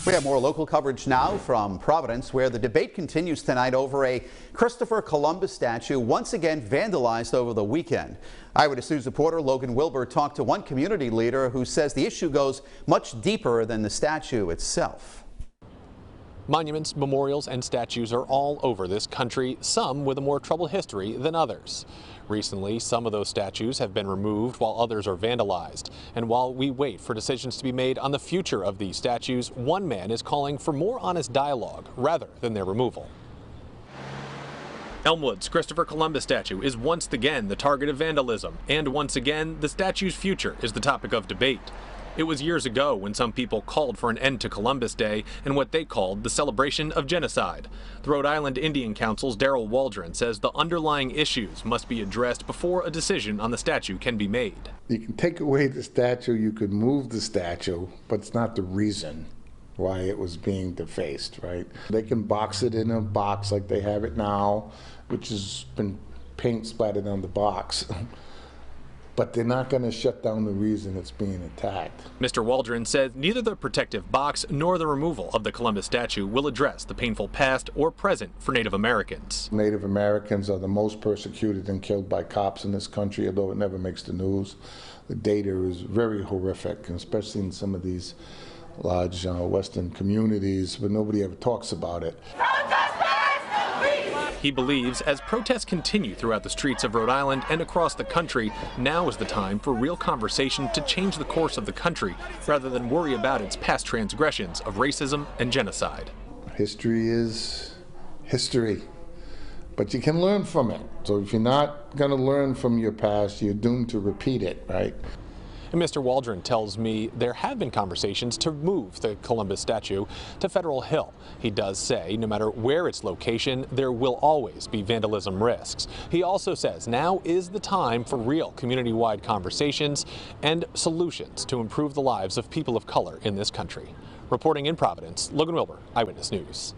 We have more local coverage now from Providence, where the debate continues tonight over a Christopher Columbus statue once again vandalized over the weekend. Eyewitness News reporter Logan Wilbur talked to one community leader who says the issue goes much deeper than the statue itself. Monuments, memorials, and statues are all over this country, some with a more troubled history than others. Recently, some of those statues have been removed while others are vandalized. And while we wait for decisions to be made on the future of these statues, one man is calling for more honest dialogue rather than their removal. Elmwood's Christopher Columbus statue is once again the target of vandalism, and once again, the statue's future is the topic of debate. It was years ago when some people called for an end to Columbus Day and what they called the celebration of genocide. The Rhode Island Indian Council's Darrell Waldron says the underlying issues must be addressed before a decision on the statue can be made. You can take away the statue, you could move the statue, but it's not the reason why it was being defaced, right? They can box it in a box like they have it now, which has been paint splattered on the box. But they're not going to shut down the reason it's being attacked. Mr. Waldron said neither the protective box nor the removal of the Columbus statue will address the painful past or present for Native Americans. Native Americans are the most persecuted and killed by cops in this country, although it never makes the news. The data is very horrific, especially in some of these large Western communities, but nobody ever talks about it. He believes as protests continue throughout the streets of Rhode Island and across the country, now is the time for real conversation to change the course of the country rather than worry about its past transgressions of racism and genocide. History is history, but you can learn from it. So if you're not going to learn from your past, you're doomed to repeat it, right? And Mr. Waldron tells me there have been conversations to move the Columbus statue to Federal Hill. He does say no matter where its location, there will always be vandalism risks. He also says now is the time for real community-wide conversations and solutions to improve the lives of people of color in this country. Reporting in Providence, Logan Wilbur, Eyewitness News.